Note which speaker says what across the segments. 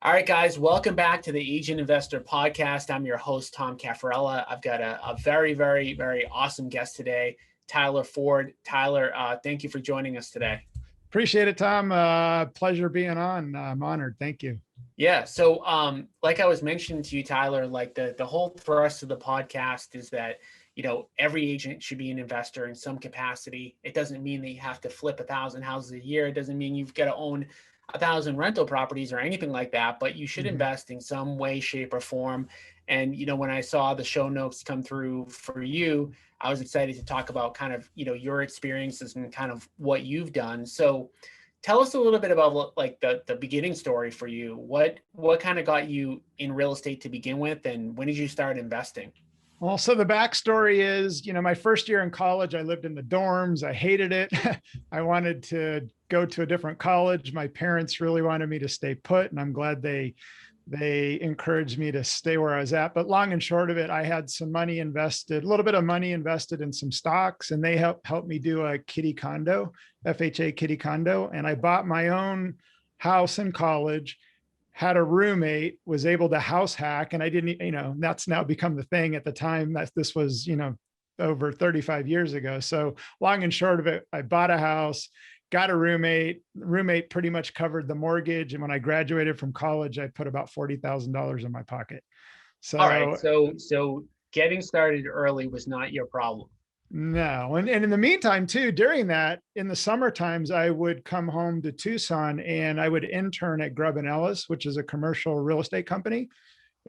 Speaker 1: All right, guys, welcome back to the Agent Investor Podcast. I'm your host, Tom Caffarella. I've got a very, very, very awesome guest today, Tyler Ford. Tyler, thank you for joining us today.
Speaker 2: Appreciate it, Tom. Pleasure being on. I'm honored. Thank you.
Speaker 1: Yeah. So like I was mentioning to you, Tyler, like the whole thrust of the podcast is that, every agent should be an investor in some capacity. It doesn't mean that you have to flip 1,000 houses a year. It doesn't mean you've got to own 1,000 rental properties or anything like that, but you should invest in some way, shape, or form. And, when I saw the show notes come through for you, I was excited to talk about kind of, your experiences and kind of what you've done. So tell us a little bit about like the beginning story for you. What kind of got you in real estate to begin with, and when did you start investing?
Speaker 2: Well, so the backstory is, my first year in college, I lived in the dorms. I hated it. I wanted to go to a different college. My parents really wanted me to stay put, and I'm glad they encouraged me to stay where I was at. But long and short of it, I had some money invested, a little bit of money invested in some stocks, and they helped me do a kitty condo, FHA kitty condo. And I bought my own house in college, had a roommate, was able to house hack. And I didn't, that's now become the thing. At the time that this was, over 35 years ago. So long and short of it, I bought a house, got a roommate pretty much covered the mortgage. And when I graduated from college, I put about $40,000 in my pocket. So,
Speaker 1: all right. So getting started early was not your problem.
Speaker 2: No. And in the meantime, too, during that, in the summer times, I would come home to Tucson and I would intern at Grubb & Ellis, which is a commercial real estate company.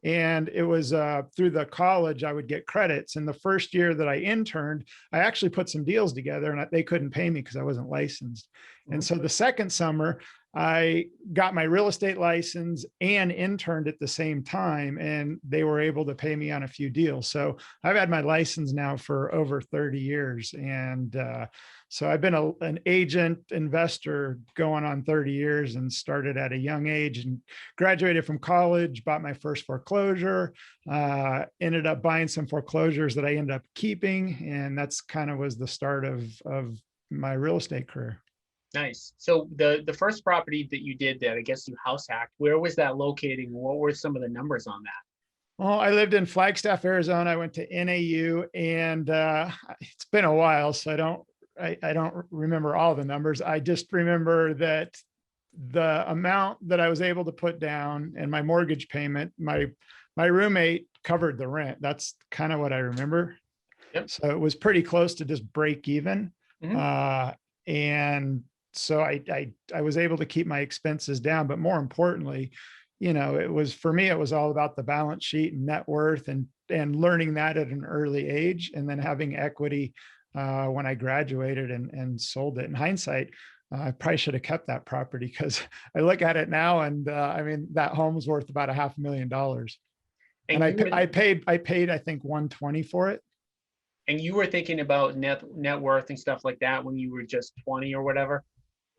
Speaker 2: And it was through the college, I would get credits. And the first year that I interned, I actually put some deals together and they couldn't pay me because I wasn't licensed. And so the second summer, I got my real estate license and interned at the same time, and they were able to pay me on a few deals. So I've had my license now for over 30 years. And so I've been an agent investor going on 30 years and started at a young age and graduated from college, bought my first foreclosure, ended up buying some foreclosures that I ended up keeping. And that's kind of was the start of my real estate career.
Speaker 1: Nice. So the first property that you did that I guess you house hacked, where was that located? What were some of the numbers on that?
Speaker 2: Well, I lived in Flagstaff, Arizona. I went to NAU, and it's been a while, so I don't remember all the numbers. I just remember that the amount that I was able to put down and my mortgage payment, my roommate covered the rent. That's kind of what I remember.
Speaker 1: Yep.
Speaker 2: So it was pretty close to just break even. And so I was able to keep my expenses down, but more importantly, it was, for me, it was all about the balance sheet and net worth and learning that at an early age, and then having equity when I graduated and sold it. In hindsight, I probably should have kept that property because I look at it now and I mean, that home was worth about $500,000. And I paid, I think 120 for it.
Speaker 1: And you were thinking about net worth and stuff like that when you were just 20 or whatever?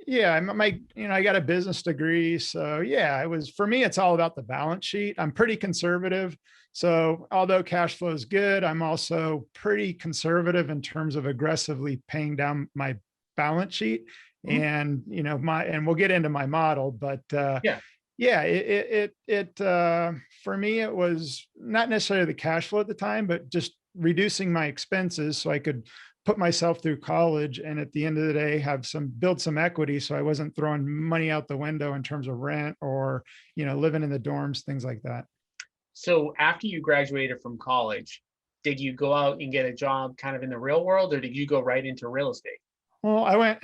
Speaker 2: Yeah, I got a business degree. So yeah, for me, it's all about the balance sheet. I'm pretty conservative. So although cash flow is good, I'm also pretty conservative in terms of aggressively paying down my balance sheet. And, and we'll get into my model, but for me, it was not necessarily the cash flow at the time, but just reducing my expenses so I could put myself through college, and at the end of the day, build some equity. So I wasn't throwing money out the window in terms of rent or, living in the dorms, things like that.
Speaker 1: So after you graduated from college, did you go out and get a job kind of in the real world, or did you go right into real estate?
Speaker 2: Well,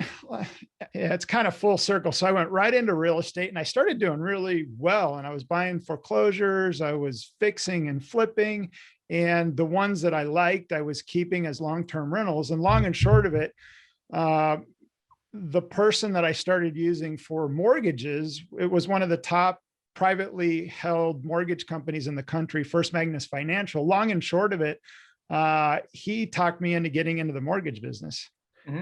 Speaker 2: it's kind of full circle. So I went right into real estate and I started doing really well, and I was buying foreclosures. I was fixing and flipping. And the ones that I liked, I was keeping as long-term rentals. And long and short of it, the person that I started using for mortgages, it was one of the top privately held mortgage companies in the country, First Magnus Financial. Long and short of it, he talked me into getting into the mortgage business.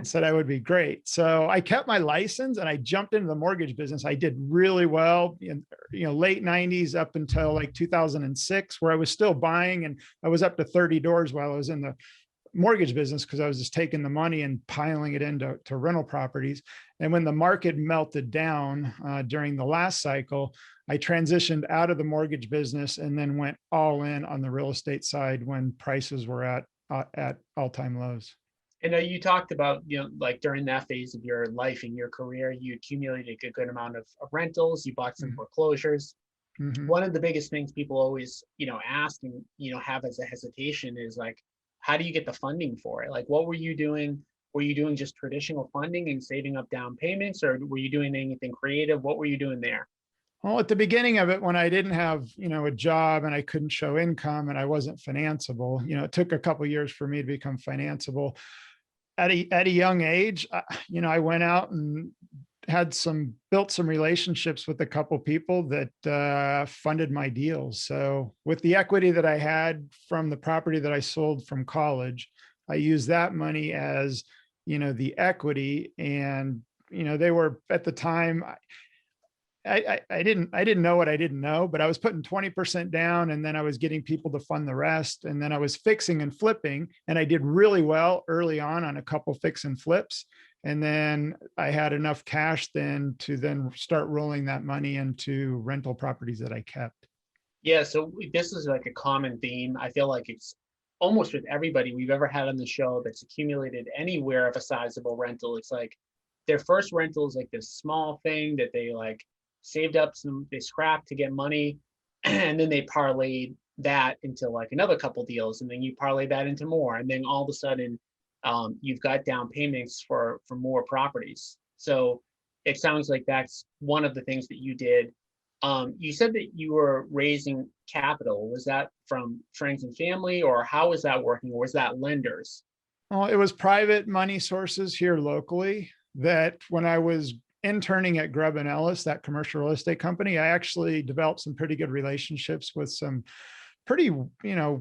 Speaker 2: Said I would be great. So I kept my license and I jumped into the mortgage business. I did really well in, late 90s up until like 2006, where I was still buying, and I was up to 30 doors while I was in the mortgage business because I was just taking the money and piling it into rental properties. And when the market melted down during the last cycle, I transitioned out of the mortgage business and then went all in on the real estate side when prices were at all-time lows.
Speaker 1: And you talked about, like during that phase of your life and your career, you accumulated a good amount of rentals, you bought some foreclosures.
Speaker 2: Mm-hmm.
Speaker 1: One of the biggest things people always, ask and, have as a hesitation is like, how do you get the funding for it? Like, what were you doing? Were you doing just traditional funding and saving up down payments, or were you doing anything creative? What were you doing there?
Speaker 2: Well, at the beginning of it, when I didn't have, a job and I couldn't show income and I wasn't financeable, it took a couple of years for me to become financeable. At a young age, I went out and built some relationships with a couple people that funded my deals. So with the equity that I had from the property that I sold from college, I used that money as, the equity. And, they were at the time, I didn't know what I didn't know, but I was putting 20% down and then I was getting people to fund the rest. And then I was fixing and flipping, and I did really well early on a couple fix and flips. And then I had enough cash then to then start rolling that money into rental properties that I kept.
Speaker 1: Yeah, so this is like a common theme. I feel like it's almost with everybody we've ever had on the show that's accumulated anywhere of a sizable rental. It's like their first rental is like this small thing that they like saved up they scrapped to get money, and then they parlayed that into like another couple deals, and then you parlay that into more, and then all of a sudden you've got down payments for more properties. So it sounds like that's one of the things that you did. You said that you were raising capital. Was that from friends and family, or how was that working? Or was that lenders?
Speaker 2: Well, it was private money sources here locally that when I was interning at Grubb and Ellis, that commercial real estate company, I actually developed some pretty good relationships with some pretty,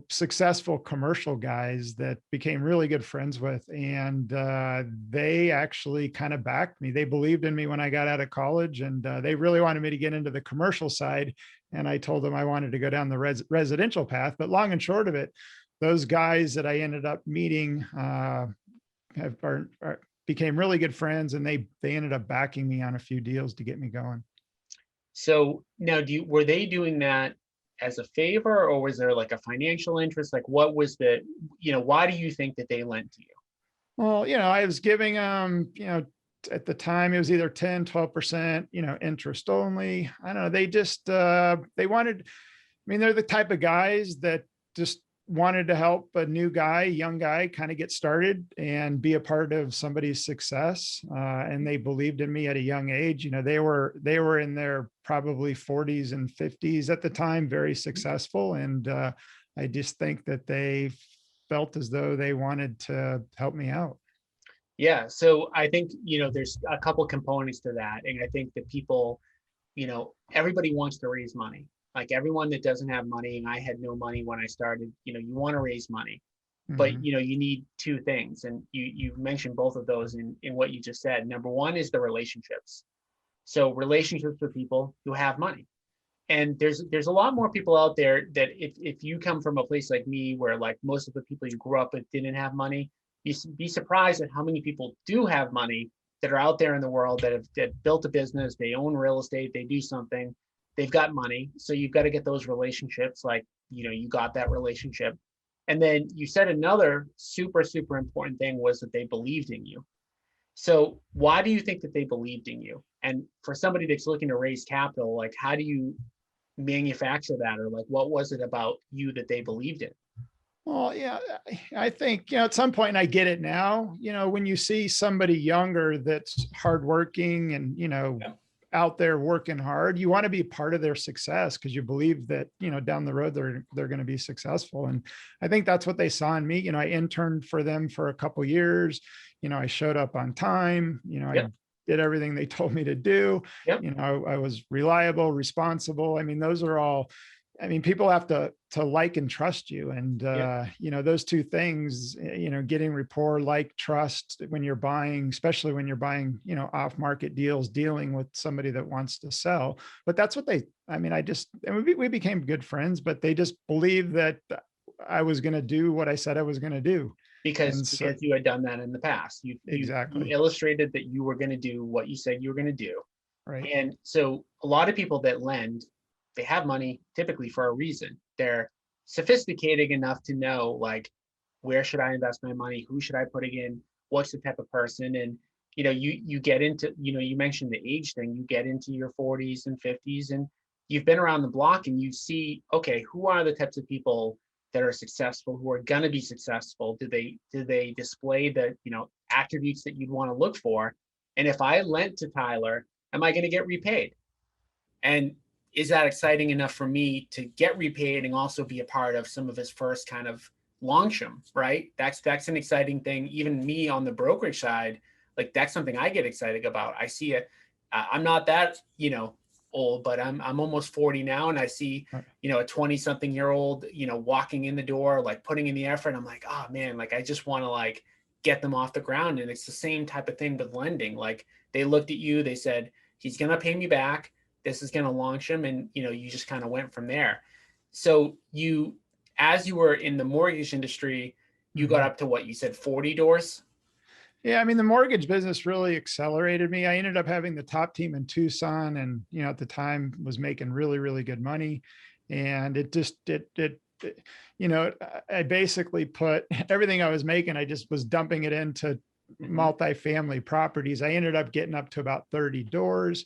Speaker 2: successful commercial guys that became really good friends with. And they actually kind of backed me. They believed in me when I got out of college, and they really wanted me to get into the commercial side. And I told them I wanted to go down the residential path. But long and short of it, those guys that I ended up meeting became really good friends, and they ended up backing me on a few deals to get me going.
Speaker 1: So now, were they doing that as a favor, or was there like a financial interest? Like, what was why do you think that they lent to you?
Speaker 2: Well, I was giving them, at the time it was either 10, 12%, interest only. I don't know. They just, they wanted, they're the type of guys that just wanted to help a young guy kind of get started and be a part of somebody's success. And they believed in me at a young age. They were in their probably 40s and 50s at the time, very successful. And I just think that they felt as though they wanted to help me out.
Speaker 1: Yeah. So I think, there's a couple components to that. And I think that people, everybody wants to raise money. Like everyone that doesn't have money, and I had no money when I started, you want to raise money, but
Speaker 2: Mhm.
Speaker 1: you need two things. And you mentioned both of those in what you just said. Number one is the relationships. So relationships with people who have money. And there's a lot more people out there that if you come from a place like me, where like most of the people you grew up with didn't have money, you be surprised at how many people do have money that are out there in the world that built a business, they own real estate, they do something, they've got money. So you've got to get those relationships. Like, you got that relationship. And then you said another super, super important thing was that they believed in you. So why do you think that they believed in you? And for somebody that's looking to raise capital, like how do you manufacture that, or like what was it about you that they believed in?
Speaker 2: Well, yeah, I think, at some point, and I get it now, when you see somebody younger that's hardworking and,
Speaker 1: Yeah.
Speaker 2: out there working hard, you want to be part of their success because you believe that, down the road, they're going to be successful. And I think that's what they saw in me. I interned for them for a couple years. I showed up on time, I
Speaker 1: Yep.
Speaker 2: did everything they told me to do.
Speaker 1: Yep.
Speaker 2: I was reliable, responsible. Those are all, people have to like and trust you. And,
Speaker 1: Yep.
Speaker 2: those two things, getting rapport, like trust when you're buying, especially when you're buying, off market deals, dealing with somebody that wants to sell. But that's what and we became good friends, but they just believed that I was going to do what I said I was going to do. And so,
Speaker 1: because you had done that in the past. You
Speaker 2: exactly.
Speaker 1: illustrated that you were going to do what you said you were going to do.
Speaker 2: Right.
Speaker 1: And so a lot of people that lend, they have money typically for a reason. They're sophisticated enough to know, like, where should I invest my money? Who should I put it in? What's the type of person? And you get into, you mentioned the age thing. You get into your 40s and 50s, and you've been around the block, and you see, okay, who are the types of people that are successful, who are going to be successful? Do they display the attributes that you'd want to look for? And if I lent to Tyler, am I going to get repaid? And is that exciting enough for me to get repaid and also be a part of some of his first kind of launch him, right? That's an exciting thing. Even me on the brokerage side, like that's something I get excited about. I see it. I'm not that, old, but I'm almost 40 now, and I see,
Speaker 2: Right.
Speaker 1: A 20-something-year-old, walking in the door, like putting in the effort. I'm like, oh man, like I just want to like get them off the ground. And it's the same type of thing with lending. Like they looked at you, they said, he's gonna pay me back. This is gonna launch him, and you just kind of went from there. So as you were in the mortgage industry, you got
Speaker 2: Mhm.
Speaker 1: up to what you said, 40 doors.
Speaker 2: Yeah, I mean, the mortgage business really accelerated me. I ended up having the top team in Tucson, and at the time was making really, really good money. And it just I basically put everything I was making, I just was dumping it into
Speaker 1: Mhm.
Speaker 2: multifamily properties. I ended up getting up to about 30 doors.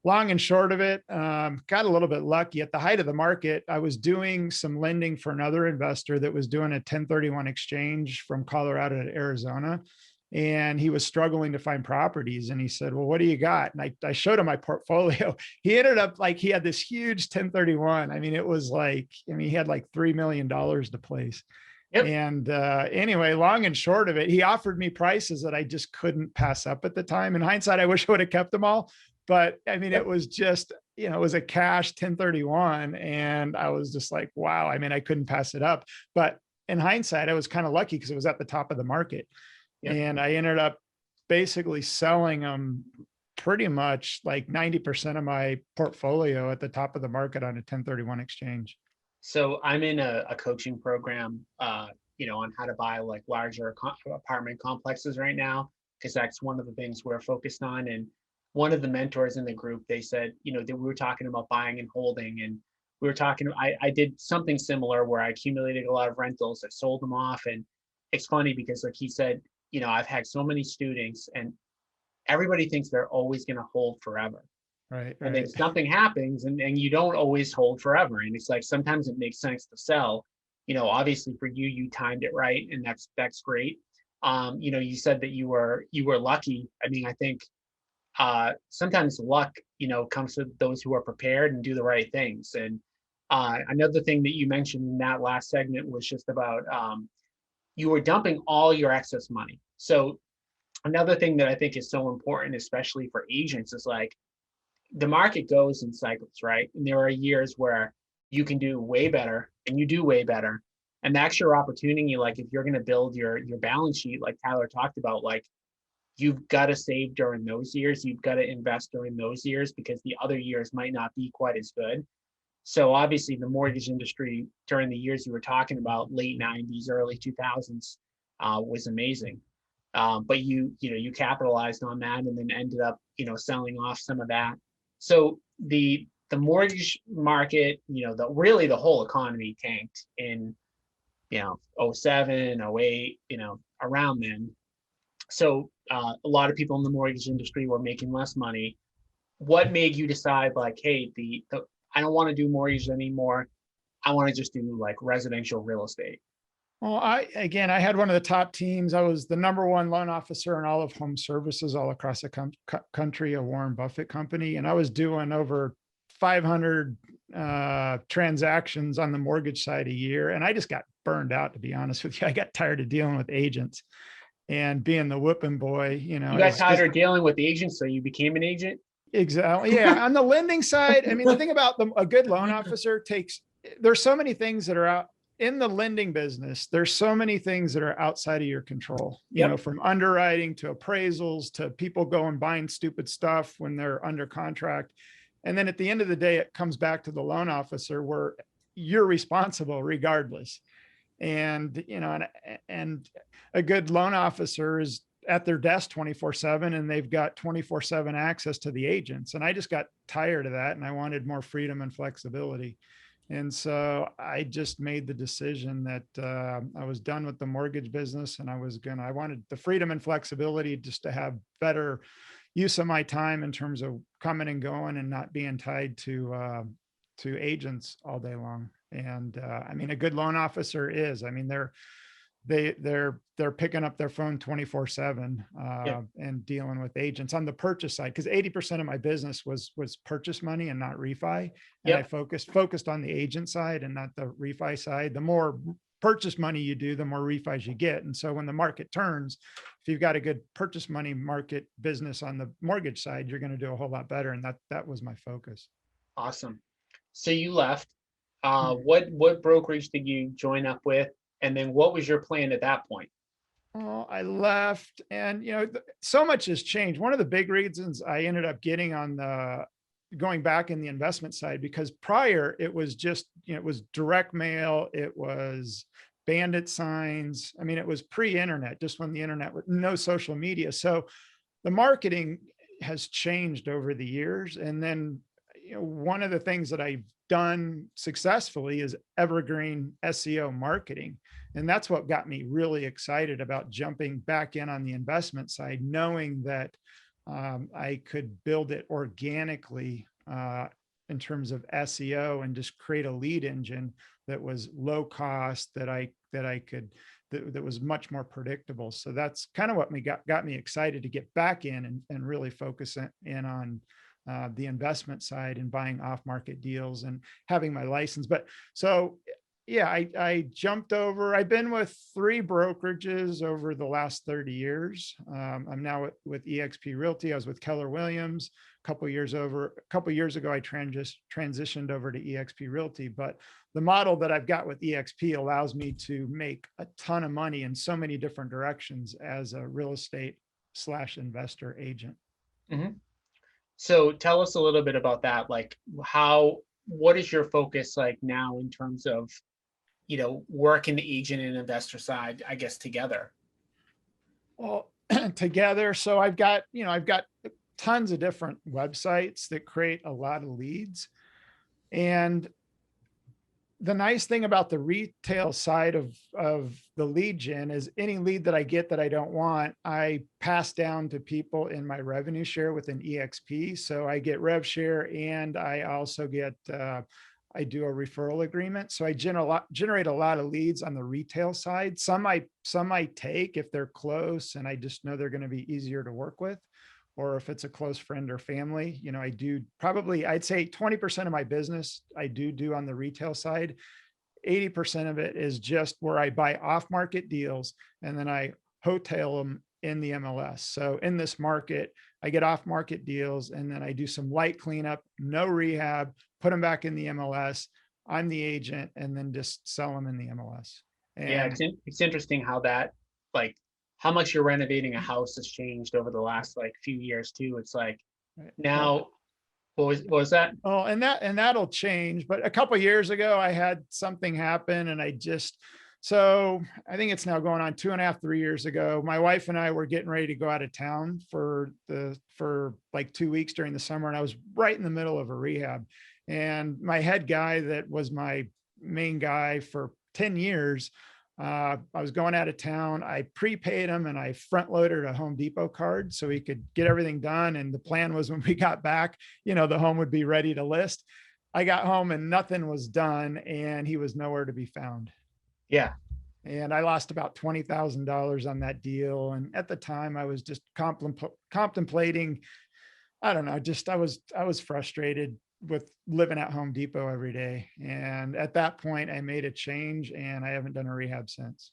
Speaker 2: Long and short of it, got a little bit lucky. At the height of the market, I was doing some lending for another investor that was doing a 1031 exchange from Colorado to Arizona. And he was struggling to find properties. And he said, well, what do you got? And I showed him my portfolio. He ended up like, he had this huge 1031. I mean, it was like, he had like $3 million to place.
Speaker 1: Yep.
Speaker 2: And anyway, long and short of it, he offered me prices that I just couldn't pass up at the time. In hindsight, I wish I would have kept them all. But I mean, it
Speaker 1: Yep.
Speaker 2: was just, it was a cash 1031. And I was just like, wow, I mean, I couldn't pass it up. But in hindsight, I was kind of lucky because it was at the top of the market.
Speaker 1: Yep.
Speaker 2: And I ended up basically selling them pretty much like 90% of my portfolio at the top of the market on a 1031 exchange.
Speaker 1: So I'm in a coaching program, on how to buy like larger apartment complexes right now, because that's one of the things we're focused on. And one of the mentors in the group, they said, that we were talking about buying and holding, and we were talking. I did something similar where I accumulated a lot of rentals, I sold them off, and it's funny because like he said, I've had so many students, and everybody thinks they're always going to hold forever.
Speaker 2: Right,
Speaker 1: And then
Speaker 2: right.
Speaker 1: something happens, and you don't always hold forever. And it's like sometimes it makes sense to sell. Obviously for you, you timed it right, and that's great. You said that you were lucky. I mean, I think sometimes luck, comes to those who are prepared and do the right things. And another thing that you mentioned in that last segment was just about you were dumping all your excess money. So another thing that I think is so important, especially for agents, is like the market goes in cycles, right? And there are years where you can do way better and you do way better. And that's your opportunity. Like if you're going to build your balance sheet, like Tyler talked about, like you've got to save during those years. You've got to invest during those years because the other years might not be quite as good. So obviously the mortgage industry during the years you were talking about, late 90s, early 2000s, was amazing. But you capitalized on that and then ended up, selling off some of that. So the mortgage market, the whole economy tanked in, 07, 08, around then. So a lot of people in the mortgage industry were making less money. What made you decide like, hey, the I don't want to do mortgage anymore. I want to just do like residential real estate.
Speaker 2: Well, I had one of the top teams. I was the number one loan officer in all of home services all across the country, a Warren Buffett company. And I was doing over 500 transactions on the mortgage side a year. And I just got burned out, to be honest with you. I got tired of dealing with agents and being the whipping boy,
Speaker 1: You got
Speaker 2: it's just
Speaker 1: tired of dealing with agents, so you became an agent.
Speaker 2: exactly. Yeah. On the lending side, I mean, the thing about a good loan officer there's so many things that are out in the lending business. There's so many things that are outside of your control,
Speaker 1: Yep.
Speaker 2: from underwriting to appraisals to people going buying stupid stuff when they're under contract. And then at the end of the day, it comes back to the loan officer where you're responsible regardless. And, and a good loan officer is at their desk 24/7, and they've got 24/7 access to the agents. And I just got tired of that, and I wanted more freedom and flexibility. And so I just made the decision that I was done with the mortgage business, and I wanted the freedom and flexibility just to have better use of my time in terms of coming and going and not being tied to agents all day long. And I mean, a good loan officer is, I mean, they're picking up their phone 24/7
Speaker 1: Yep.
Speaker 2: and dealing with agents on the purchase side, because 80% of my business was purchase money and not refi. And I
Speaker 1: Yep.
Speaker 2: focused on the agent side and not the refi side. The more purchase money you do, the more refis you get. And so when the market turns, if you've got a good purchase money market business on the mortgage side, you're going to do a whole lot better. And that was my focus.
Speaker 1: Awesome. So you left. What brokerage did you join up with? And then what was your plan at that point?
Speaker 2: Oh, I left, and so much has changed. One of the big reasons I ended up getting on the going back in the investment side, because prior it was just, it was direct mail, it was bandit signs. I mean, it was pre-internet, just when the internet was no social media. So the marketing has changed over the years. And then, one of the things that I've done successfully is evergreen SEO marketing. And that's what got me really excited about jumping back in on the investment side, knowing that I could build it organically in terms of SEO and just create a lead engine that was low cost, that was much more predictable. So that's kind of what got me excited to get back in and really focus in on the investment side and buying off market deals and having my license. But so, yeah, I jumped over. I've been with 3 brokerages over the last 30 years. I'm now with eXp Realty. I was with Keller Williams a couple years ago. I transitioned over to eXp Realty. But the model that I've got with eXp allows me to make a ton of money in so many different directions as a real estate / investor agent.
Speaker 1: Mhm. So tell us a little bit about that. Like what is your focus like now in terms of, working the agent and investor side, I guess, together?
Speaker 2: Well, together. So I've got tons of different websites that create a lot of leads. And the nice thing about the retail side of the lead gen is any lead that I get that I don't want, I pass down to people in my revenue share within EXP. So I get rev share, and I also get, I do a referral agreement. So I generate a lot of leads on the retail side. Some I take if they're close and I just know they're going to be easier to work with, or if it's a close friend or family. I do probably, I'd say 20% of my business I do on the retail side. 80% of it is just where I buy off market deals and then I wholetail them in the MLS. So in this market, I get off market deals and then I do some light cleanup, no rehab, put them back in the MLS. I'm the agent, and then just sell them in the MLS.
Speaker 1: Yeah,
Speaker 2: And
Speaker 1: it's interesting how that, like, how much you're renovating a house has changed over the last like few years too. It's like
Speaker 2: well,
Speaker 1: now, what was that?
Speaker 2: oh, and that'll change. But a couple of years ago, I had something happen, and so I think it's now going on 2.5, 3 years ago. My wife and I were getting ready to go out of town for like 2 weeks during the summer, and I was right in the middle of a rehab. And my head guy, that was my main guy for 10 years, I was going out of town. I prepaid him and I front loaded a Home Depot card so he could get everything done. And the plan was when we got back, the home would be ready to list. I got home and nothing was done, and he was nowhere to be found.
Speaker 1: Yeah.
Speaker 2: And I lost about $20,000 on that deal. And at the time I was just contemplating, I don't know, just I was frustrated with living at Home Depot every day. And at that point I made a change, and I haven't done a rehab since.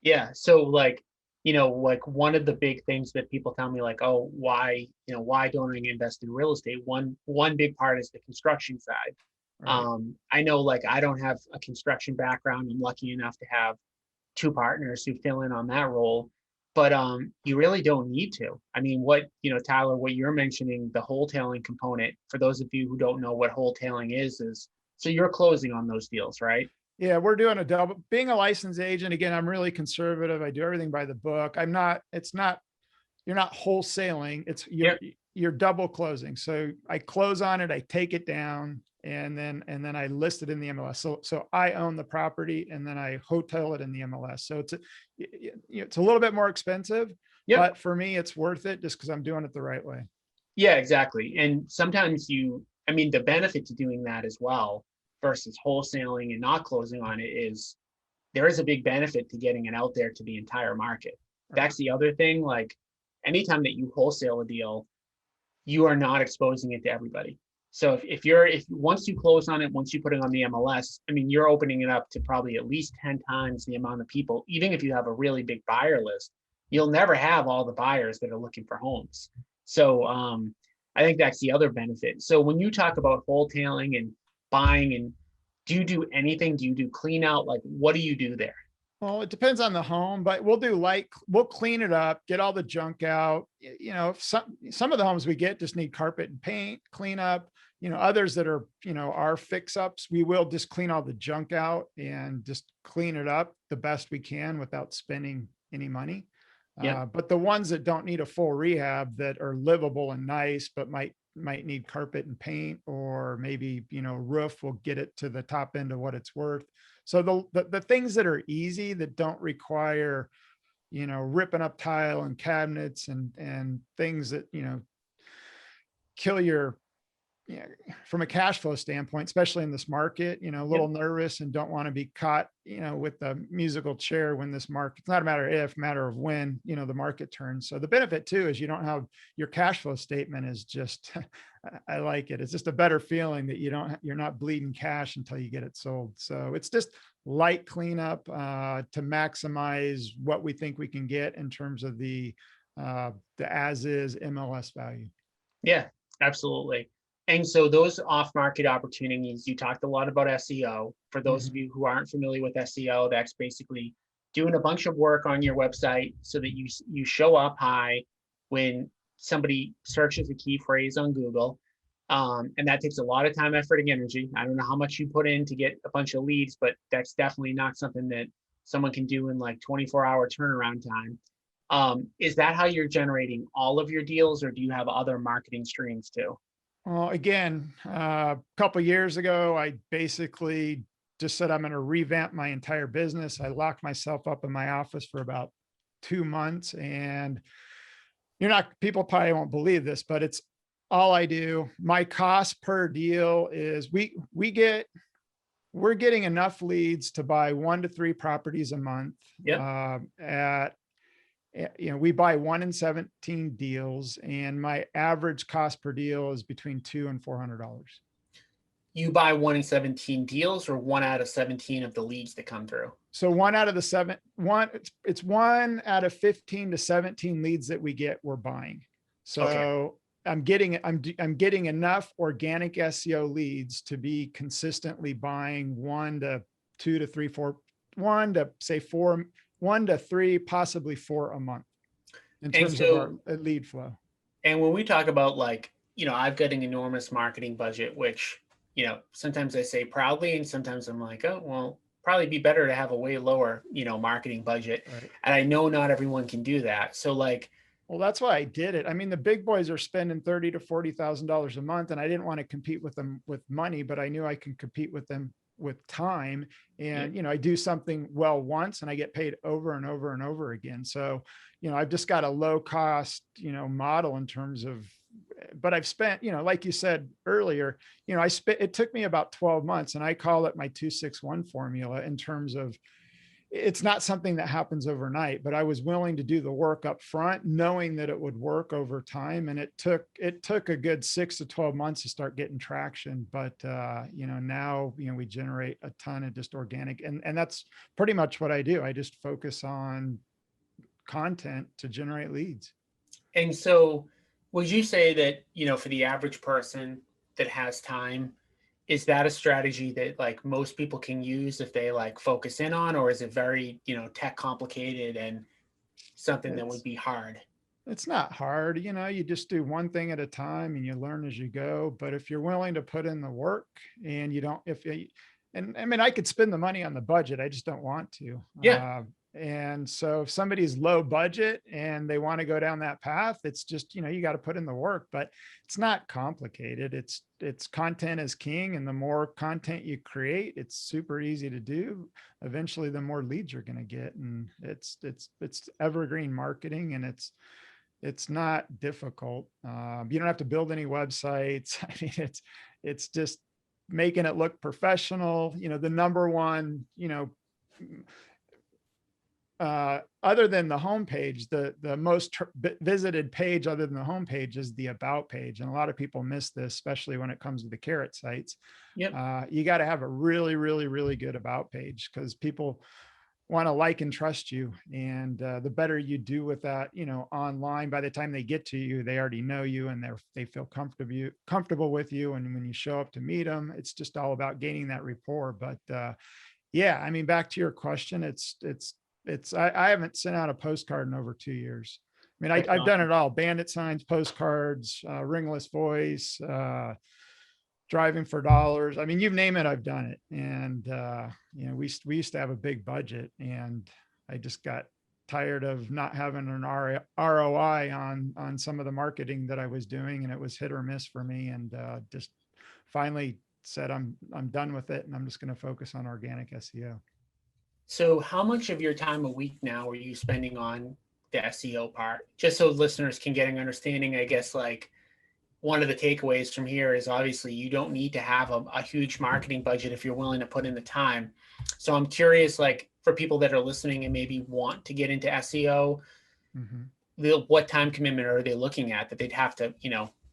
Speaker 1: Yeah. So like, like one of the big things that people tell me, like, oh, why don't I invest in real estate? One big part is the construction side.
Speaker 2: Right.
Speaker 1: I know, like, I don't have a construction background. I'm lucky enough to have 2 partners who fill in on that role, but you really don't need to. I mean, Tyler, what you're mentioning, the wholetailing component, for those of you who don't know what wholetailing is so you're closing on those deals, right?
Speaker 2: Yeah, we're doing a double. Being a licensed agent, again, I'm really conservative. I do everything by the book. It's not, you're not wholesaling.
Speaker 1: Yep.
Speaker 2: You're double closing. So I close on it, I take it down, and then I list it in the MLS. So I own the property and then I hotel it in the MLS. So it's a little bit more expensive,
Speaker 1: Yep.
Speaker 2: but for me, it's worth it just because I'm doing it the right way.
Speaker 1: Yeah, exactly. And sometimes I mean, the benefit to doing that as well versus wholesaling and not closing on it is there is a big benefit to getting it out there to the entire market.
Speaker 2: Right.
Speaker 1: That's the other thing. Like anytime that you wholesale a deal, you are not exposing it to everybody. So if once you close on it, once you put it on the MLS, I mean, you're opening it up to probably at least 10 times the amount of people. Even if you have a really big buyer list, you'll never have all the buyers that are looking for homes. So I think that's the other benefit. So when you talk about wholetailing and buying, and do you do anything? Do you do clean out? Like, what do you do there?
Speaker 2: Well, it depends on the home, but we'll clean it up, get all the junk out. Some of the homes we get just need carpet and paint clean up. Others that are fix ups, we will just clean all the junk out and just clean it up the best we can without spending any money.
Speaker 1: Yep.
Speaker 2: But the ones that don't need a full rehab that are livable and nice, but might need carpet and paint, or maybe, roof will get it to the top end of what it's worth. So the things that are easy, that don't require, ripping up tile and cabinets and things that, kill your, yeah, from a cash flow standpoint, especially in this market, a
Speaker 1: Yep.
Speaker 2: little nervous and don't want to be caught, with the musical chair when this market, it's not a matter of if, matter of when, the market turns. So the benefit too is you don't have your cash flow statement is just, I like it. It's just a better feeling that you're not bleeding cash until you get it sold. So it's just light cleanup to maximize what we think we can get in terms of the as is MLS value.
Speaker 1: Yeah, absolutely. And so those off-market opportunities, you talked a lot about SEO. For those of
Speaker 2: Mhm.
Speaker 1: you who aren't familiar with SEO, that's basically doing a bunch of work on your website so that you show up high when somebody searches a key phrase on Google. And that takes a lot of time, effort, and energy. I don't know how much you put in to get a bunch of leads, but that's definitely not something that someone can do in like 24-hour turnaround time. Is that how you're generating all of your deals, or do you have other marketing streams too?
Speaker 2: Well, again, a couple years ago, I basically just said I'm going to revamp my entire business. I locked myself up in my office for about 2 months, and people probably won't believe this, but it's all I do. My cost per deal is we're getting enough leads to buy 1 to 3 properties a month.
Speaker 1: Yep.
Speaker 2: We buy 1 in 17 deals, and my average cost per deal is between $200 and $400.
Speaker 1: You buy 1 in 17 deals, or 1 out of 17 of the leads that come through?
Speaker 2: So it's 1 out of 15 to 17 leads that we get, we're buying.
Speaker 1: Okay.
Speaker 2: So I'm getting enough organic SEO leads to be consistently buying 1 to 2 to 3, 4, 1 to 3, possibly 4 a month in
Speaker 1: And
Speaker 2: terms of
Speaker 1: so,
Speaker 2: our lead flow.
Speaker 1: and when we talk about, like, I've got an enormous marketing budget, which, sometimes I say proudly, and sometimes I'm like, oh, well, probably be better to have a way lower, marketing budget.
Speaker 2: Right.
Speaker 1: And I know not everyone can do that. So, like,
Speaker 2: Well, that's why I did it. I mean, the big boys are spending $30,000 to $40,000 a month, and I didn't want to compete with them with money, but I knew I can compete with them with time.
Speaker 1: yeah.
Speaker 2: And I do something well once, and I get paid over and over and over again. So, I've just got a low cost, model in terms of. But I've spent, like you said earlier, it took me about 12 months, and I call it my 261 formula in terms of it's not something that happens overnight, but I was willing to do the work up front, knowing that it would work over time. And it took a good 6 to 12 months to start getting traction. But now, we generate a ton of just organic, and that's pretty much what I do. I just focus on content to generate leads.
Speaker 1: And so, would you say that, for the average person that has time, is that a strategy that like most people can use if they like focus in on, or is it very, tech complicated and something that would
Speaker 2: It's
Speaker 1: be hard?
Speaker 2: it's not hard, you just do one thing at a time and you learn as you go. But if you're willing to put in the work and you don't, if you, And I mean, I could spend the money on the budget. I just don't want to.
Speaker 1: Yeah.
Speaker 2: And so if somebody's low budget and they want to go down that path, it's just, you got to put in the work, but it's not complicated. It's content is king. And the more content you create, it's super easy to do. Eventually, the more leads you're going to get. And it's evergreen marketing, and it's not difficult. You don't have to build any websites. I mean, it's just making it look professional. The number one, other than the homepage, the most visited page other than the homepage is the about page. And a lot of people miss this, especially when it comes to the carrot sites.
Speaker 1: Yep.
Speaker 2: You got to have a really, really, really good about page, because people want to like and trust you. And the better you do with that, online, by the time they get to you, they already know you, and they feel comfortable with you. And when you show up to meet them, it's just all about gaining that rapport. But yeah, I mean, back to your question, I haven't sent out a postcard in over 2 years. I mean,
Speaker 1: That's
Speaker 2: I've done
Speaker 1: awesome.
Speaker 2: it all: bandit signs, postcards, ringless voice, driving for dollars. I mean, you name it, I've done it. And, we used to have a big budget, and I just got tired of not having an ROI on some of the marketing that I was doing. And it was hit or miss for me. And, just finally said, I'm done with it, and I'm just going to focus on organic SEO.
Speaker 1: So how much of your time a week now are you spending on the SEO part? Just so listeners can get an understanding, I guess, like one of the takeaways from here is obviously you don't need to have a huge marketing budget if you're willing to put in the time. So I'm curious, like for people that are listening and maybe want to get into SEO,
Speaker 2: Mhm.
Speaker 1: what time commitment are they looking at that they'd have to,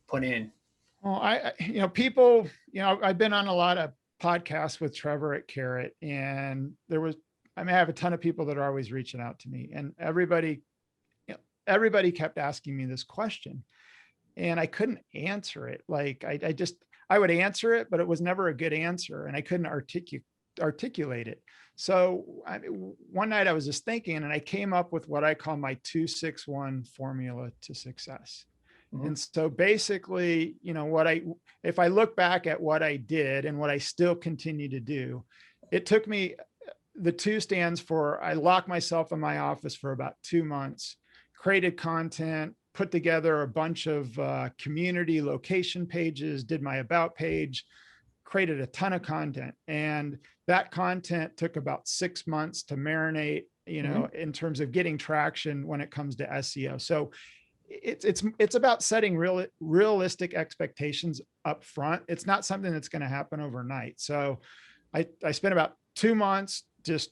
Speaker 1: put in?
Speaker 2: Well, people, I've been on a lot of podcasts with Trevor at Carrot, and I mean, I have a ton of people that are always reaching out to me, and everybody kept asking me this question, and I couldn't answer it. Like, I would answer it, but it was never a good answer, and I couldn't articulate it. So one night I was just thinking, and I came up with what I call my 261 formula to success.
Speaker 1: Mhm.
Speaker 2: And so basically, if I look back at what I did and what I still continue to do, it took me, the two stands for, I locked myself in my office for about 2 months, created content, put together a bunch of community location pages, did my about page, created a ton of content. And that content took about 6 months to marinate,
Speaker 1: Mhm.
Speaker 2: in terms of getting traction when it comes to SEO. So it's about setting realistic expectations up front. It's not something that's going to happen overnight. So I spent about 2 months, just,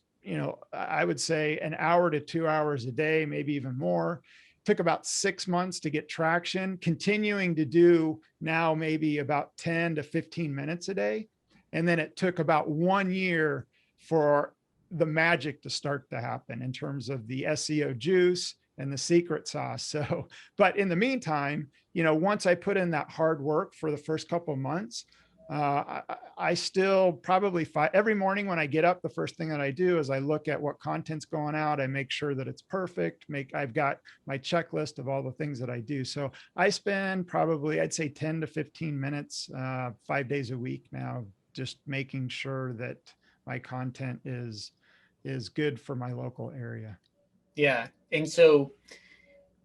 Speaker 2: I would say an hour to 2 hours a day, maybe even more. Took about 6 months to get traction, continuing to do now maybe about 10 to 15 minutes a day. And then it took about 1 year for the magic to start to happen in terms of the SEO juice and the secret sauce. So, but in the meantime, once I put in that hard work for the first couple of months, I still probably every morning when I get up, the first thing that I do is I look at what content's going out. I make sure that it's perfect. I've got my checklist of all the things that I do. So I spend probably, I'd say 10 to 15 minutes, 5 days a week now, just making sure that my content is good for my local area.
Speaker 1: Yeah. And so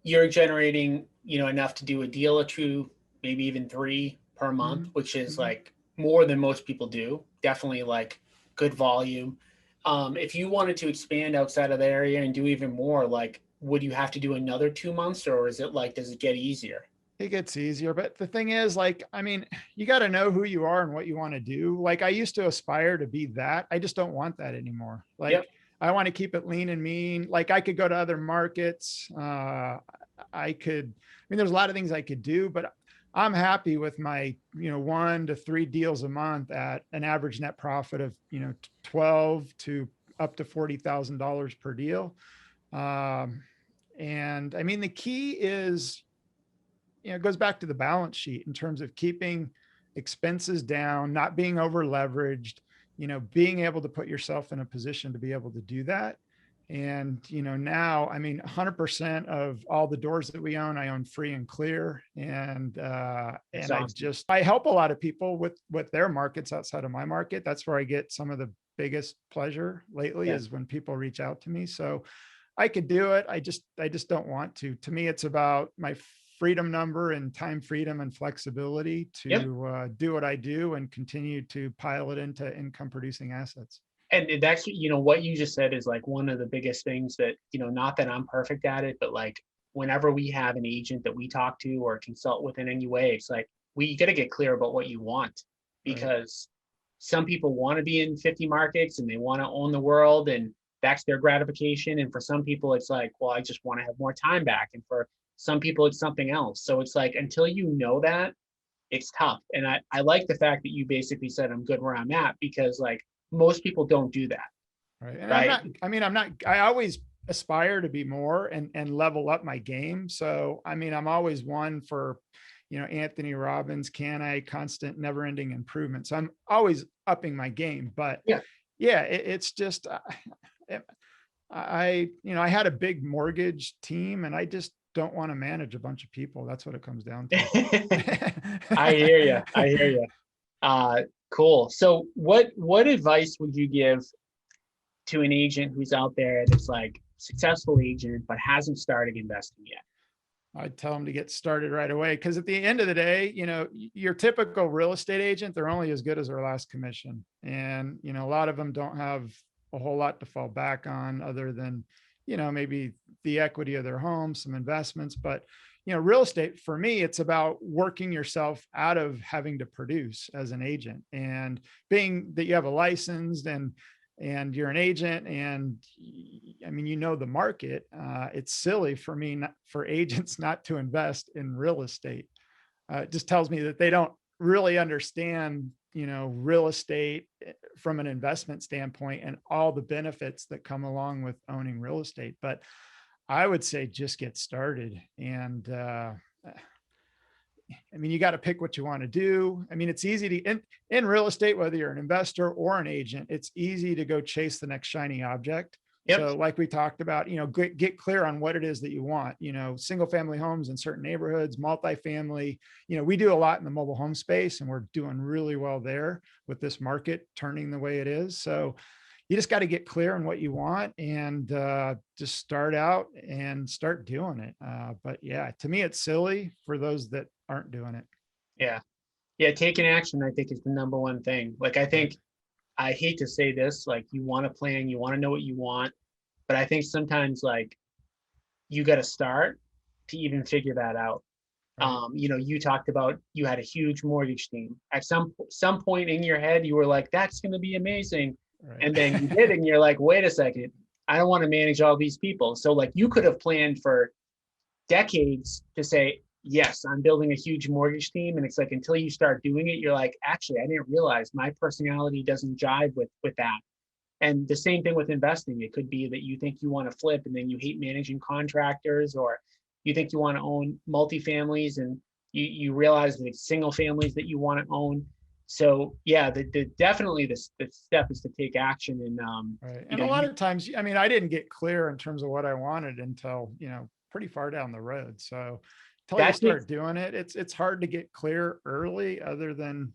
Speaker 1: you're generating, enough to do a deal or two, maybe even three per month,
Speaker 2: Mhm,
Speaker 1: which is
Speaker 2: mhm.
Speaker 1: like more than most people do. Definitely like good volume. If you wanted to expand outside of the area and do even more, like, would you have to do another 2 months, or is it like, does it get easier?
Speaker 2: It gets easier. But the thing is, like, I mean, you got to know who you are and what you want to do. Like, I used to aspire to be that. I just don't want that anymore.
Speaker 1: Yep.
Speaker 2: Like, I want to keep it lean and mean. Like, I could go to other markets. I mean, there's a lot of things I could do, but I'm happy with my, 1 to 3 deals a month at an average net profit of, 12 to up to $40,000 per deal. Um, and I mean, the key is, it goes back to the balance sheet in terms of keeping expenses down, not being over leveraged, being able to put yourself in a position to be able to do that. And, now, I mean, 100% of all the doors that we own, I own free and clear.
Speaker 1: That's
Speaker 2: And
Speaker 1: awesome.
Speaker 2: I help a lot of people with their markets outside of my market. That's where I get some of the biggest pleasure lately,
Speaker 1: Yeah.
Speaker 2: is when people reach out to me. So I could do it. I just don't want to. To me, it's about my freedom number and time freedom and flexibility
Speaker 1: Yep.
Speaker 2: to do what I do and continue to pile it into income producing assets.
Speaker 1: And that's, what you just said is like one of the biggest things that, not that I'm perfect at it, but like whenever we have an agent that we talk to or consult with in any way, it's like, we got to get clear about what you want,
Speaker 2: Right.
Speaker 1: because some people want to be in 50 markets and they want to own the world, and that's their gratification. And for some people, it's like, well, I just want to have more time back. And for some people, it's something else. So it's like, until you know that, it's tough. And I like the fact that you basically said, I'm good where I'm at, because like most people don't do that.
Speaker 2: Right. And
Speaker 1: Right.
Speaker 2: I always aspire to be more and level up my game. So, I mean, I'm always one for, Anthony Robbins, can I constant, never ending improvement. So I'm always upping my game, but
Speaker 1: Yeah.
Speaker 2: yeah, it's just, I had a big mortgage team and I just don't want to manage a bunch of people. That's what it comes down
Speaker 1: I hear you. I
Speaker 2: to.
Speaker 1: hear you. Uh, cool. So what advice would you give to an agent who's out there that's like successful agent but hasn't started investing yet?
Speaker 2: I'd tell them to get started right away. Cause at the end of the day, your typical real estate agent, they're only as good as their last commission. And, a lot of them don't have a whole lot to fall back on other than, maybe the equity of their home, some investments. But, real estate for me, it's about working yourself out of having to produce as an agent, and being that you have a license and you're an agent, and I mean, the market, it's silly for me, for agents not to invest in real estate. It just tells me that they don't really understand, real estate from an investment standpoint and all the benefits that come along with owning real estate. But I would say just get started. And I mean, you got to pick what you want to do. I mean, it's easy to, in real estate, whether you're an investor or an agent, it's easy to go chase the next shiny object.
Speaker 1: Yep.
Speaker 2: So like we talked about, get clear on what it is that you want, single family homes in certain neighborhoods, multifamily. We do a lot in the mobile home space, and we're doing really well there with this market turning the way it is. So you just got to get clear on what you want, and just start out and start doing it. But yeah, to me, it's silly for those that aren't doing it.
Speaker 1: Yeah. Yeah. Taking action, I think, is the number one thing. Like, I
Speaker 2: Right.
Speaker 1: think, I hate to say this, like, you want to plan, you want to know what you want, but I think sometimes like you got to start to even figure that out.
Speaker 2: Right.
Speaker 1: You talked about you had a huge mortgage team. At some point in your head, you were like, "That's going to be amazing,"
Speaker 2: Right.
Speaker 1: and then you did, and you're like, "Wait a second, I don't want to manage all these people." So like you could have planned for decades to say, "Yes, I'm building a huge mortgage team," and it's like until you start doing it, you're like, "Actually, I didn't realize my personality doesn't jive with that." And the same thing with investing. It could be that you think you want to flip and then you hate managing contractors, or you think you want to own multifamilies and you realize that it's single families that you want to own. So yeah, definitely the step is to take action. And
Speaker 2: Right.
Speaker 1: you
Speaker 2: And
Speaker 1: know,
Speaker 2: a lot
Speaker 1: you
Speaker 2: of times, I mean, I didn't get clear in terms of what I wanted until, pretty far down the road. So until you
Speaker 1: that takes
Speaker 2: start doing it, it's hard to get clear early, other than,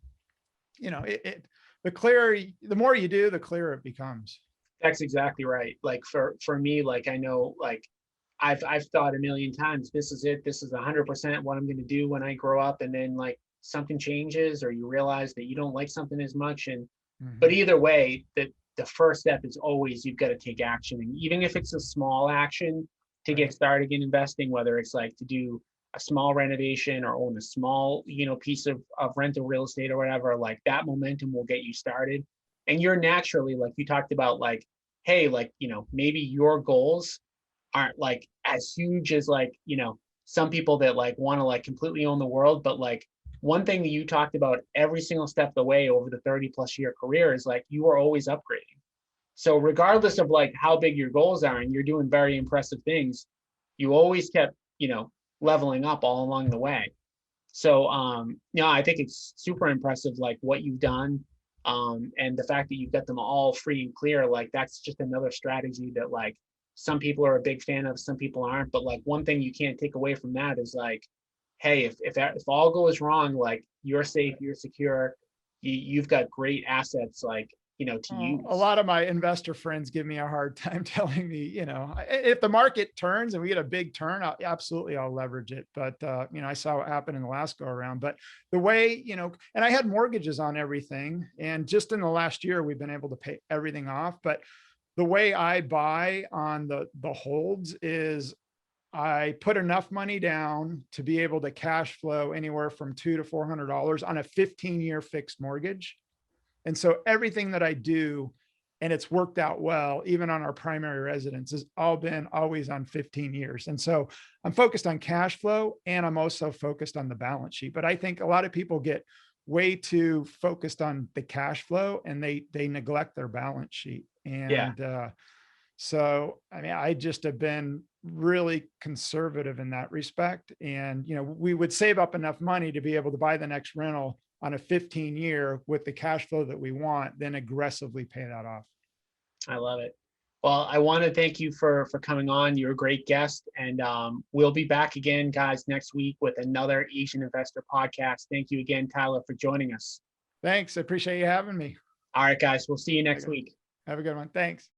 Speaker 2: the clearer, the more you do, the clearer it becomes.
Speaker 1: that's exactly right. Like for me, like I know, like I've thought a million times, this is it. This is 100% what I'm going to do when I grow up. And then like something changes, or you realize that you don't like something as much. And but
Speaker 2: Mhm.
Speaker 1: either way, the first step is always you've got to take action. And even if it's a small action to get
Speaker 2: Right.
Speaker 1: started in investing, whether it's like to do a small renovation or own a small, piece of rental real estate or whatever, like that momentum will get you started. And you're naturally, like you talked about, like, hey, like, maybe your goals aren't like as huge as like, some people that like want to like completely own the world. But like one thing that you talked about every single step of the way over the 30 plus year career is like you are always upgrading. So regardless of like how big your goals are, and you're doing very impressive things, you always kept, leveling up all along the way. So I think it's super impressive like what you've done. And the fact that you've got them all free and clear, like that's just another strategy that like some people are a big fan of, some people aren't. But like one thing you can't take away from that is like, hey, if all goes wrong, like you're safe, you're secure, you've got great assets, like, to
Speaker 2: A
Speaker 1: use.
Speaker 2: lot of my investor friends give me a hard time telling me, if the market turns and we get a big turn, absolutely I'll leverage it. But, I saw what happened in the last go around. But the way, and I had mortgages on everything. And just in the last year, we've been able to pay everything off. But the way I buy on the holds is I put enough money down to be able to cash flow anywhere from $200 to $400 on a 15-year fixed mortgage. And so everything that I do, and it's worked out well, even on our primary residence, has all been always on 15 years. And so I'm focused on cash flow, and I'm also focused on the balance sheet. But I think a lot of people get way too focused on the cash flow, and they neglect their balance sheet.
Speaker 1: Yeah.
Speaker 2: And so, I mean, I just have been really conservative in that respect. And, we would save up enough money to be able to buy the next rental on a 15-year with the cash flow that we want, then aggressively pay that off.
Speaker 1: I love it. Well, I want to thank you for coming on. You're a great guest, and we'll be back again, guys, next week with another Asian Investor podcast. Thank you again, Tyler, for joining us.
Speaker 2: Thanks. I appreciate you having me.
Speaker 1: All right, guys, we'll see you next week.
Speaker 2: Have a good one. Thanks.